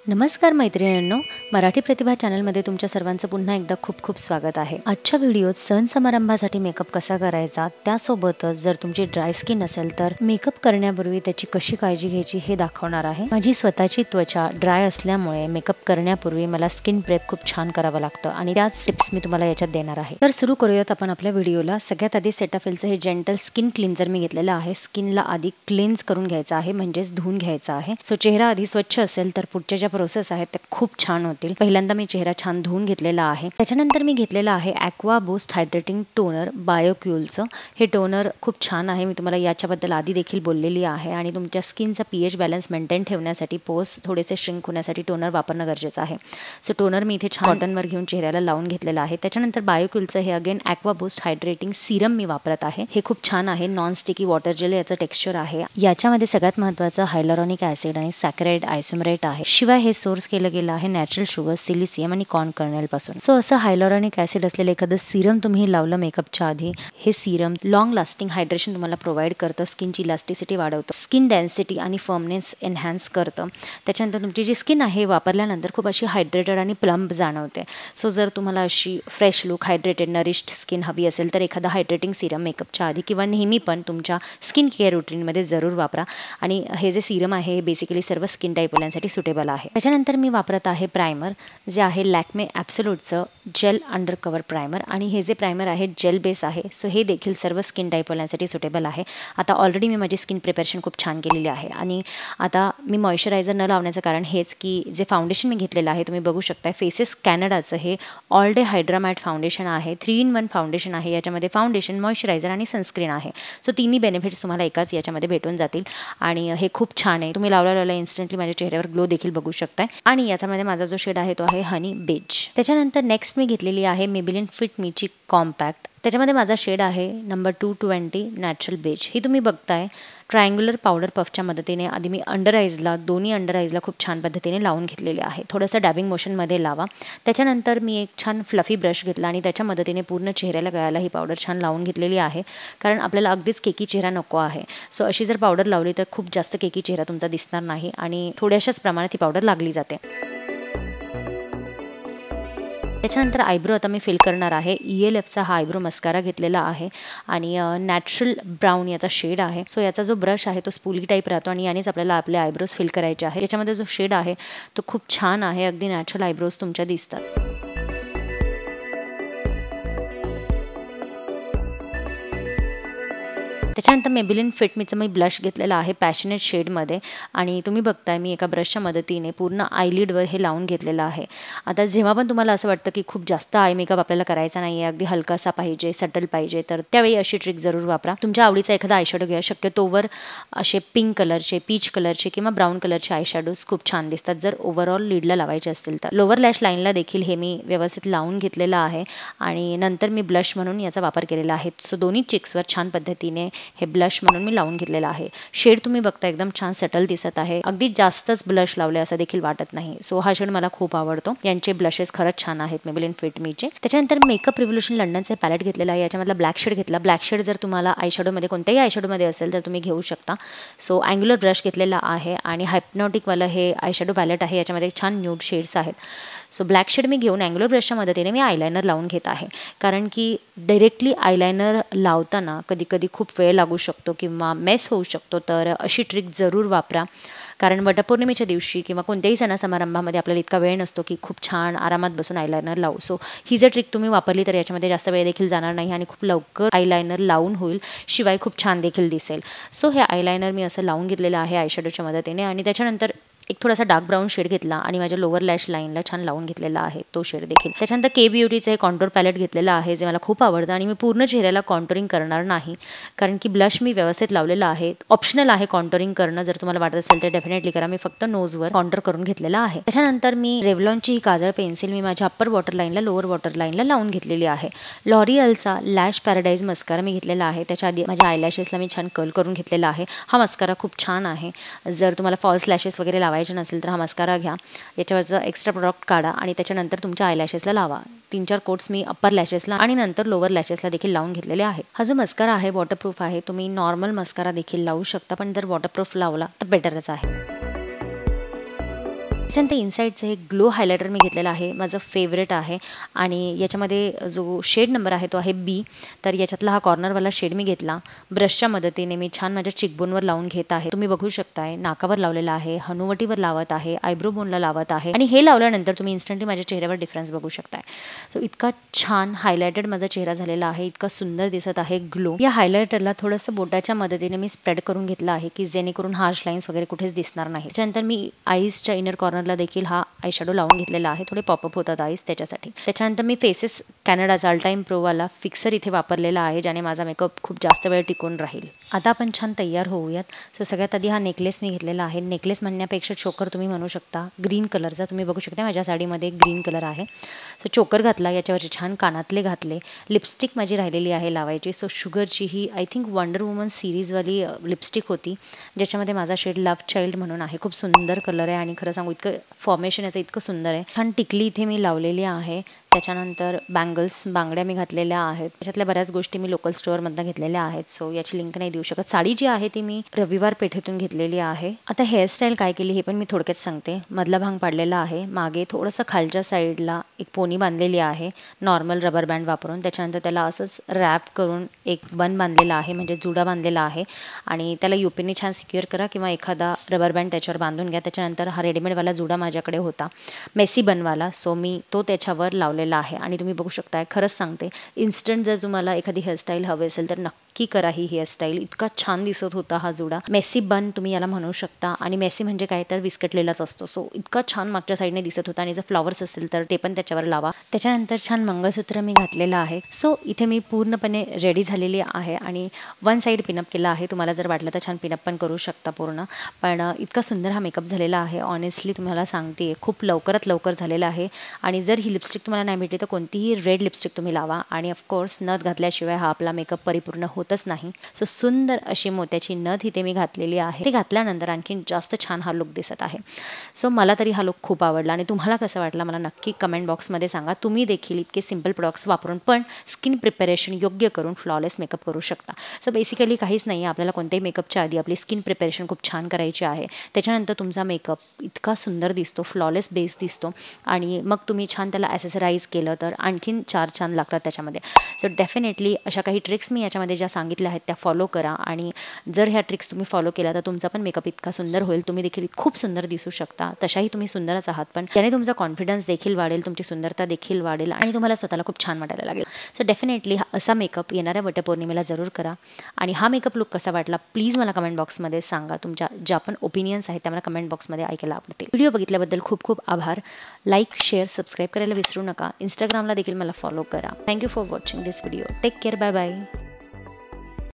नमस्कार मैत्रिणींनो, मराठी प्रतिभा चॅनलमध्ये तुमच्या सर्वांचं पुन्हा एकदा खूप खूप स्वागत आहे। आजच्या व्हिडिओत सण समारंभासाठी मेकअप कसा करायचा, त्यासोबतच जर तुमची ड्राय स्किन असेल तर मेकअप करण्यापूर्वी त्याची कशी काळजी घ्यायची हे दाखवणार आहे। माझी स्वतःची त्वचा ड्राय असल्यामुळे मेकअप करण्यापूर्वी मला स्किन प्रेप खूप छान करावं लागतं आणि त्याच टिप्स मी तुम्हाला याच्यात देणार आहे। तर सुरू करूयात आपण आपल्या व्हिडिओला। सगळ्यात आधी सेटाफिलचं हे जेंटल स्किन क्लीन्झर मी घेतलेलं आहे। स्किनला आधी क्लीन्स करून घ्यायचं आहे, म्हणजेच धुवून घ्यायचं आहे। सो चेहरा आधी स्वच्छ असेल तर पुढच्या प्रोसेस आहे ते खूप छान होतील। पहिल्यांदा मी चेहरा छान धुवून घेतलेला आहे। त्याच्यानंतर मी घेतलेला आहे ॲक्वा बूस्ट हायड्रेटिंग टोनर बायोक्यूलचं। हे टोनर खूप छान आहे, मी तुम्हाला याच्याबद्दल आधी देखील बोललेली आहे। आणि तुमच्या स्किनचा पीएच बॅलन्स मेंटेन ठेवण्यासाठी, पोर्स थोडेसे श्रिंक होण्यासाठी टोनर वापरणं गरजेचं आहे। सो टोनर मी इथे छान कॉटनवर घेऊन चेहऱ्याला लावून घेतलेला आहे। त्याच्यानंतर बायोक्यूलचं हे again aqua boost hydrating serum मी वापरत आहे। हे खूप छान आहे, नॉन स्टिकी वॉटर जेल याचं टेक्स्चर आहे। याच्यामध्ये सगळ्यात महत्त्वाचं हायलोरॉनिक ॲसिड आणि सॅकराइड आयसोमरेट आहे। शिवाय हे सोर्स केलं गेलं आहे नॅचरल शुगर, सिलिसियम आणि कॉर्न कर्नेल पासून। सो असं हायलोरॉनिक ॲसिड असलेलं एखादं सिरम तुम्ही लावलं मेकअपच्या आधी, हे सिरम लॉंग लास्टिंग हायड्रेशन तुम्हाला प्रोव्हाइड करतं, स्किनची इलास्टिसिटी वाढवतं, स्किन डेन्सिटी आणि फर्मनेस एनहान्स करतं। त्याच्यानंतर तुमची जी स्किन आहे वापरल्यानंतर खूप अशी हायड्रेटेड आणि प्लम्प जाणवते। सो जर तुम्हाला अशी fresh look, hydrated nourished skin हवी असेल तर एखादा हायड्रेटिंग सिरम मेकअपच्या आधी किंवा नेहमी पण तुमच्या स्किन केअर रुटीनमध्ये जरूर वापरा। आणि हे जे सिरम आहे हे बेसिकली सर्व स्किन टाईपवाल्यांसाठी सुटेबल आहे। त्याच्यानंतर मी वापरत आहे प्रायमर, जे आहे लॅक्मे ॲब्सोल्यूटचं जेल अंडर कवर प्रायमर। आणि हे जे प्रायमर आहे जेल बेस आहे, सो हे देखील सर्व स्किन टाईपवाल्यांसाठी सुटेबल आहे। आता ऑलरेडी मी माझी स्किन प्रिपरेशन खूप छान केलेली आहे आणि आता मी मॉइश्चरायझर न लावण्याचं कारण हेच की जे फाउंडेशन मी घेतलेलं आहे तुम्ही बघू शकता, फेसेस कॅनडाचं हे all day hydra matte foundation आहे। 3-in-1 फाउंडेशन आहे। याच्यामध्ये फाउंडेशन, मॉइश्चरायझर आणि सनस्क्रीन आहे। सो तिन्ही बेनिफिट्स तुम्हाला एकाच याच्यामध्ये भेटून जातील आणि हे खूप छान आहे। तुम्ही लावल्या इन्स्टंटली माझ्या चेहऱ्यावर ग्लो देखील बघू शकताय। आणि याच्यामध्ये माझा जो शेड आहे तो आहे हनी बेज। त्याच्यानंतर नेक्स्ट मी घेतलेली आहे मेबेलिन फिट मीची कॉम्पॅक्ट। त्याच्यामध्ये माझा शेड आहे नंबर 220 नॅचरल बेज। ही तुम्ही बघताय ट्रायंग्युलर पावडर पफच्या मदतीने आधी मी अंडर आईजला, दोन्ही अंडर आईजला खूप छान पद्धतीने लावून घेतलेले आहे। थोडंसं डॅबिंग मोशनमध्ये लावा। त्याच्यानंतर मी एक छान फ्लफी ब्रश घेतला आणि त्याच्या मदतीने पूर्ण चेहऱ्याला गळ्याला ही पावडर छान लावून घेतलेली आहे, कारण आपल्याला अगदीच केकी चेहरा नको आहे। सो अशी जर पावडर लावली तर खूप जास्त केकी चेहरा तुमचा दिसणार नाही आणि थोड्याशाच प्रमाणात ही पावडर लागली जाते। त्याच्यानंतर आयब्रो आता मी फिल करणार आहे। ELFचा हा आयब्रो मस्कारा घेतलेला आहे आणि नॅचरल ब्राऊन याचा शेड आहे। सो याचा जो ब्रश आहे तो स्पूली टाईप राहतो आणि यानेच आपल्याला आपले आयब्रोज फिल करायचे आहे। याच्यामध्ये जो शेड आहे तो खूप छान आहे, अगदी नॅचरल आयब्रोज तुमच्या दिसतात। त्याच्यानंतर मेबेलिन फिट मीचं मी ब्लश घेतलेलं आहे पॅशनेट शेडमध्ये आणि तुम्ही बघताय मी एका ब्रशच्या मदतीने पूर्ण आयलिडवर हे लावून घेतलेलं आहे। आता जेव्हा पण तुम्हाला असं वाटतं की खूप जास्त आय मेकअप आपल्याला करायचा नाही आहे, अगदी हलकासा पाहिजे, सटल पाहिजे, तर त्यावेळी अशी ट्रिक जरूर वापरा। तुमच्या आवडीचा एखादा आयशॅडो घ्या, शक्यतोवर असे पिंक कलरचे, पीच कलरचे किंवा ब्राऊन कलरचे आयशॅडोज खूप छान दिसतात जर ओव्हरऑल लिडला लावायचे असतील तर। लोअर लॅश लाईनला देखील हे मी व्यवस्थित लावून घेतलेलं आहे आणि नंतर मी ब्लश म्हणून याचा वापर केलेला आहे। सो दोन्ही चिक्सवर छान पद्धतीने हे ब्लश म्हणून मी लावून घेतलेला आहे। शेड तुम्ही बघता एकदम छान सटल दिसत आहे, अगदी जास्तच ब्लश लावले असं देखील वाटत नाही। सो हा शेड मला खूप आवडतो। यांचे ब्लशेस खरंच छान आहेत मेबेलिन फिट मीचे। त्याच्यानंतर मेकअप रिव्होल्यूशन लंडनचे पॅलेट घेतलेला आहे, याच्यामधला ब्लॅक शेड घेतला। ब्लॅक शेड जर तुम्हाला आयशॅडोमध्ये कोणत्याही आयशॅडोमध्ये असेल तर तुम्ही घेऊ शकता। सो अँग्युलर ब्रश घेतलेला आहे आणि हायप्नॉटिकवालं हे आयशॅडो पॅलेट आहे, याच्यामध्ये छान न्यूड शेड्स आहेत। सो ब्लॅक शेड मी घेऊन अँग्युलर ब्रशच्या मदतीने मी आयलायनर लावून घेत आहे, कारण की डायरेक्टली आयलायनर लावताना कधी कधी खूप वेळ लागू शकतो किंवा मेस होऊ शकतो। तर अशी ट्रिक जरूर वापरा, कारण वटपौर्णिमेच्या दिवशी किंवा कोणत्याही सणासमारंभामध्ये आपल्याला इतका वेळ नसतो की खूप छान आरामात बसून आयलायनर लावू। सो ही जर ट्रिक तुम्ही वापरली तर याच्यामध्ये जास्त वेळ देखील जाणार नाही आणि खूप लवकर आयलायनर लावून होईल, शिवाय खूप छान देखील दिसेल। सो हे आयलायनर मी असं लावून घेतलेलं आहे आयशॅडोच्या मदतीने आणि त्याच्यानंतर एक थोडासा डार्क ब्राऊन शेड घेतला आणि माझ्या लोअर लॅश लाईनला छान लावून घेतलेला आहे तो शेड देखील। त्याच्यानंतर के ब्युटीचं हे कॉन्टोर पॅलेट घेतलेलं आहे, जे मला खूप आवडतं आणि मी पूर्ण चेहऱ्याला कॉन्टोरिंग करणार नाही, कारण की ब्लश मी व्यवस्थित लावलेला आहे। ऑप्शनल आहे कॉन्टोरिंग करणं, जर तुम्हाला वाटत असेल तर डेफिनेटली करा। मी फक्त नोजवर कॉन्टोर करून घेतलेला आहे। त्याच्यानंतर मी रेव्हलॉनची ही काजळ पेन्सिल मी माझ्या अप्पर वॉटर लाईनला, लोअर वॉटर लाईनला लावून घेतलेली आहे। लॉरियलचा लॅश पॅराडाईज मस्कारा मी घेतलेला आहे, त्याच्या आधी माझ्या आयलॅशेसला मी छान कर्ल करून घेतलेला आहे। हा मस्कारा खूप छान आहे, जर तुम्हाला फॉल्स लॅशेस वगैरे लावायचे नसेल तर हा मस्कारा घ्या, याच्यावरचं एक्स्ट्रा प्रोडक्ट काढा आणि त्याच्यानंतर तुमच्या आयलॅशेसला लावा। 3-4 कोट्स मी अप्पर लॅशेसला आणि नंतर लोअर लॅशेसला देखील लावून घेतलेले आहे। हा जो मस्कारा आहे वॉटरप्रूफ आहे, तुम्ही नॉर्मल मस्कारा देखील लावू शकता, पण जर वॉटरप्रूफ लावला तर बेटरच आहे। त्याच्यानंतर इनसाईडचं हे ग्लो हायलायटर मी घेतलेलं आहे, माझं फेवरेट आहे आणि याच्यामध्ये जो शेड नंबर आहे तो आहे बी. तर याच्यातला हा कॉर्नरवाला शेड मी घेतला. ब्रशच्या मदतीने मी छान माझ्या चिकबोनवर लावून घेत आहे. तुम्ही बघू शकताय नाकावर लावलेला आहे, हनुवटीवर लावत आहे, आयब्रो बोनला लावत आहे आणि हे लावल्यानंतर तुम्ही इन्स्टंटली माझ्या चेहऱ्यावर डिफरन्स बघू शकताय. सो इतका छान हायलायटेड माझा चेहरा झालेला आहे, इतका सुंदर दिसत आहे ग्लो. या हायलायटरला थोडंसं बोटाच्या मदतीने मी स्प्रेड करून घेतलं आहे की जेणेकरून हार्श लाईन्स वगैरे कुठेच दिसणार नाही. त्याच्यानंतर मी आईजच्या इनर कॉर्नरला देखील हा आय शॅडो लावून घेतलेला आहे. थोडे पॉपअप होतात आईज त्याच्यासाठी. त्याच्यानंतर मी फेसेस कॅनडाचा अल्टाईम प्रोवाला फिक्सर इथे वापरलेला आहे, ज्याने माझा मेकअप खूप जास्त वेळ टिकून राहील. आता आपण छान तयार होऊयात. सो सगळ्यात आधी हा नेकलेस मी घेतलेला आहे. नेकलेस म्हणण्यापेक्षा चोकर तुम्ही म्हणू शकता. ग्रीन कलरचा तुम्ही बघू शकता माझ्या साडीमध्ये ग्रीन कलर आहे. सो चोकर घातला, याच्यावरचे छान कानातले घातले. लिपस्टिक माझी राहिलेली आहे लावायची. सो शुगरची ही आय थिंक वंडर वुमन सिरीजवाली लिपस्टिक होती, ज्याच्यामध्ये माझा शेड लव्ह चाइल्ड म्हणून आहे. खूप सुंदर कलर आहे आणि खरं सांगू इतकं फॉर्मेशन याचं इतकं सुंदर आहे. छान टिकली इथे मी लावलेली आहे. त्याच्यानंतर बांगड्या मी घातलेल्या आहेत. त्याच्यातल्या बऱ्याच गोष्टी मी लोकल स्टोअरमधून घेतलेल्या आहेत. सो याची लिंक नाही देऊ शकत. साडी जी आहे ती मी रविवार पेठेतून घेतलेली आहे. आता हेअरस्टाईल काय केली हे पण मी थोडक्यात सांगते. मधला भांग पाडलेला आहे, मागे थोडंसं खालच्या साईडला एक पोनी बांधलेली आहे नॉर्मल रबर बँड वापरून. त्याच्यानंतर त्याला असंच रॅप करून एक बन बांधलेला आहे, म्हणजे जुडा बांधलेला आहे आणि त्याला युपीने छान सिक्युअर करा किंवा एखादा रबर बँड त्याच्यावर बांधून घ्या. त्याच्यानंतर हा रेडीमेडवाला जुडा माझ्याकडे होता, मेसी बनवाला. सो मी तो त्याच्यावर लावलेला आहे आणि तुम्ही बघू शकताय. खरंच सांगते, इन्स्टंट जर तुम्हाला एखादी हेअरस्टाईल हवी असेल तर नक्की करा ही हेअरस्टाईल. इतका छान दिसत होता हा जुडा. मेसी बन तुम्ही याला म्हणू शकता आणि मेसी म्हणजे काय तर विस्कटलेलाच असतो. सो इतका छान मागच्या साईडने दिसत होता आणि जर फ्लॉवर्स असेल तर ते पण त्याच्यावर लावा. त्याच्यानंतर छान मंगळसूत्र मी घातलेलं आहे. सो इथे मी पूर्णपणे रेडी झालेली आहे आणि वन साईड पिनअप केला आहे. तुम्हाला जर वाटलं तर छान पिनअप पण करू शकता पूर्ण. पण इतका सुंदर हा मेकअप झालेला आहे. ऑनेस्टली तुम्हाला सांगते खूप लवकरात लवकर झालेला आहे. आणि जर ही लिपस्टिक तुम्हाला नाही भेटली तर कोणतीही रेड लिपस्टिक तुम्ही लावा आणि ऑफकोर्स नथ घातल्याशिवाय हा आपला मेकअप परिपूर्ण होतच नाही. सो सुंदर अशी मोत्याची नथ इथे मी घातलेली आहे. ते घातल्यानंतर आणखीन जास्त छान हा लुक दिसत आहे. सो मला तरी हा लुक खूप आवडला आणि तुम्हाला कसं वाटला मला नक्की कमेंट बॉक्समध्ये सांगा. तुम्ही देखील इतके सिंपल प्रोडक्ट्स वापरून पण स्किन प्रिपरेशन योग्य करून फ्लॉलेस मेकअप करू शकता. सो बेसिकली काहीच नाही, आपल्याला कोणत्याही मेकअपच्या आधी आपली स्किन प्रिपरेशन खूप छान करायची आहे. त्याच्यानंतर तुमचा मेकअप इतका सुंदर दिसतो, फ्लॉलेस बेस दिसतो आणि मग तुम्ही छान त्याला ॲसेसराईज केलं तर आणखीन चार छान लागतात त्याच्यामध्ये. सो डेफिनेटली अशा काही ट्रिक्स मी याच्यामध्ये ज्या सांगितल्या आहेत त्या फॉलो करा आणि जर ह्या ट्रिक्स तुम्ही फॉलो केल्या तर तुमचा पण मेकअप इतका सुंदर होईल. तुम्ही देखील खूप सुंदर दिसू शकता. तशाही तुम्ही सुंदरच आहात, पण त्याने तुमचा कॉन्फिडन्स देखील वाढेल, तुमची सुंदरता देखील वाढेल आणि तुम्हाला स्वतःला खूप छान वाटायला लागेल. सो डेफिनेटली असा मेकअप येणाऱ्या वटपौर्णिमेला जरूर करा आणि हा मेकअप लुक कसा वाटला प्लीज मला कमेंट बॉक्समध्ये सांगा. तुमच्या ज्या पण ओपिनियन्स आहेत त्या मला कमेंट बॉक्समध्ये ऐकायला आवडतील. व्हिडिओ बघितल्याबद्दल खूप खूप आभार. लाईक, शेअर, सबस्क्राईब करायला विसरू नका. इंस्टाग्रामला देखील मला फॉलो करा. Thank you for watching this video. Take care. Bye bye.